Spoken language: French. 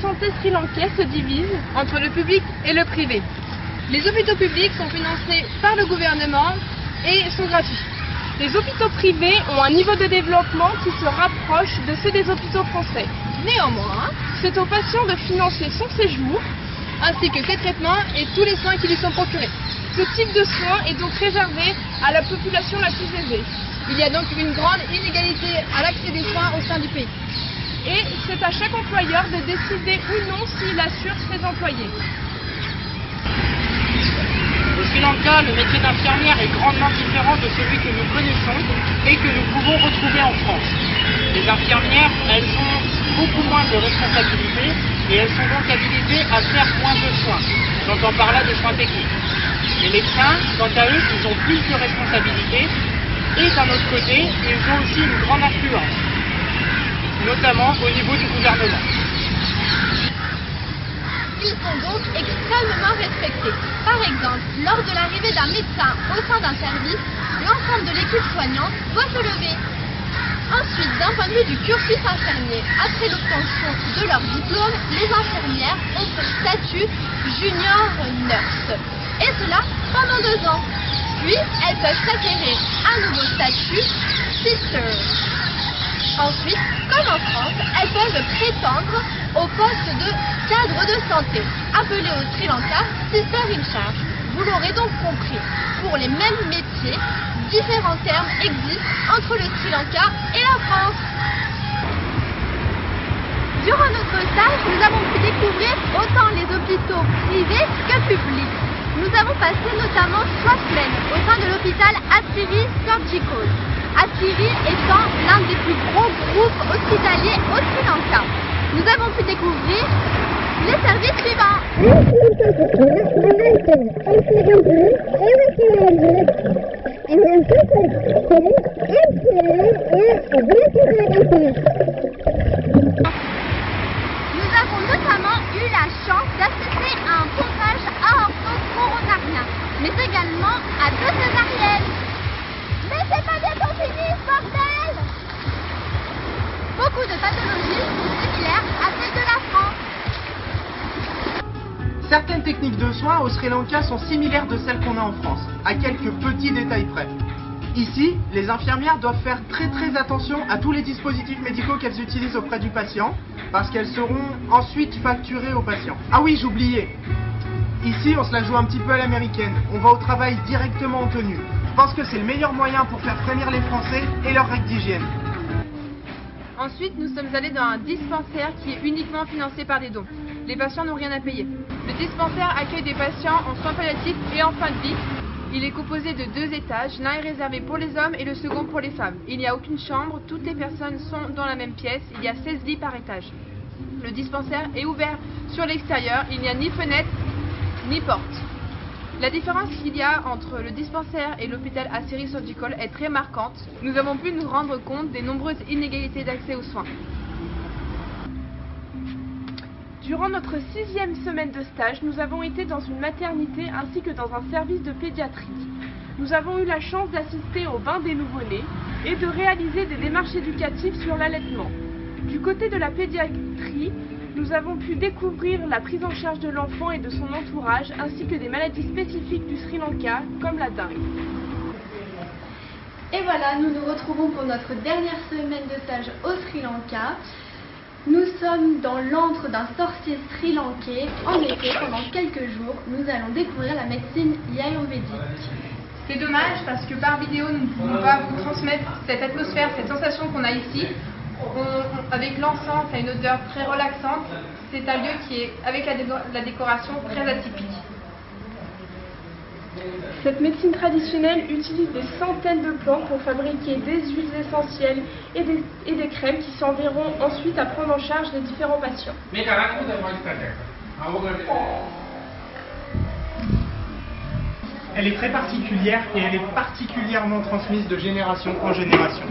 santé sri-lankais se divise entre le public et le privé. Les hôpitaux publics sont financés par le gouvernement et sont gratuits. Les hôpitaux privés ont un niveau de développement qui se rapproche de ceux des hôpitaux français. Néanmoins, c'est au patient de financer son séjour, ainsi que ses traitements et tous les soins qui lui sont procurés. Ce type de soins est donc réservé à la population la plus aisée. Il y a donc une grande inégalité à l'accès des soins au sein du pays. Et c'est à chaque employeur de décider ou non s'il assure ses employés. Au Sri Lanka, le métier d'infirmière est grandement différent de celui que nous connaissons et que nous pouvons retrouver en France. Les infirmières, elles ont beaucoup moins de responsabilités et elles sont donc habilitées à faire moins de soins. J'entends par là des soins techniques. Les médecins, quant à eux, ils ont plus de responsabilités et d'un autre côté, ils ont aussi une grande influence, notamment au niveau du gouvernement. Ils sont donc extrêmement respectés. Par exemple, lors de l'arrivée d'un médecin au sein d'un service, l'ensemble de l'équipe soignante doit se lever. Ensuite, d'un point de vue du cursus infirmier, après l'obtention de leur diplôme, les infirmières ont pour statut junior nurse. Et cela pendant 2 ans. Puis, elles peuvent acquérir un nouveau statut sister. Ensuite, comme en France, elles peuvent prétendre au poste de cadre de santé, appelé au Sri Lanka Sister in Charge. Vous l'aurez donc compris, pour les mêmes métiers, différents termes existent entre le Sri Lanka et la France. Durant notre stage, nous avons pu découvrir autant les hôpitaux privés que publics. Nous avons passé notamment 3 semaines au sein de l'hôpital Attiri Surgical. Attiri étant l'un des plus gros groupes hospitaliers au Sri Lanka. Nous avons pu découvrir les services suivants. Nous avons notamment eu la chance d'assister à un pompage aorto-coronarien, mais également à 2 césariennes. Mais c'est pas bientôt fini, bordel! Beaucoup de pathologies sont similaires à celles de la France. Certaines techniques de soins au Sri Lanka sont similaires de celles qu'on a en France, à quelques petits détails près. Ici, les infirmières doivent faire très attention à tous les dispositifs médicaux qu'elles utilisent auprès du patient, parce qu'elles seront ensuite facturées au patient. Ah oui, j'oubliais. Ici, on se la joue un petit peu à l'américaine. On va au travail directement en tenue. Je pense que c'est le meilleur moyen pour faire frémir les Français et leurs règles d'hygiène. Ensuite, nous sommes allés dans un dispensaire qui est uniquement financé par des dons. Les patients n'ont rien à payer. Le dispensaire accueille des patients en soins palliatifs et en fin de vie. Il est composé de 2 étages, l'un est réservé pour les hommes et le second pour les femmes. Il n'y a aucune chambre, toutes les personnes sont dans la même pièce, il y a 16 lits par étage. Le dispensaire est ouvert sur l'extérieur, il n'y a ni fenêtre ni porte. La différence qu'il y a entre le dispensaire et l'hôpital Attiri Surgical est très marquante. Nous avons pu nous rendre compte des nombreuses inégalités d'accès aux soins. Durant notre 6e semaine de stage, nous avons été dans une maternité ainsi que dans un service de pédiatrie. Nous avons eu la chance d'assister au bain des nouveau-nés et de réaliser des démarches éducatives sur l'allaitement. Du côté de la pédiatrie, nous avons pu découvrir la prise en charge de l'enfant et de son entourage, ainsi que des maladies spécifiques du Sri Lanka, comme la dengue. Et voilà, nous nous retrouvons pour notre dernière semaine de stage au Sri Lanka. Nous sommes dans l'antre d'un sorcier sri-lankais. En effet, pendant quelques jours, nous allons découvrir la médecine ayurvédique. C'est dommage parce que par vidéo, nous ne pouvons pas vous transmettre cette atmosphère, cette sensation qu'on a ici. Avec l'encens, ça a une odeur très relaxante. C'est un lieu qui est, avec la décoration, très atypique. Cette médecine traditionnelle utilise des centaines de plantes pour fabriquer des huiles essentielles et des crèmes qui serviront ensuite à prendre en charge les différents patients. Elle est très particulière et elle est particulièrement transmise de génération en génération.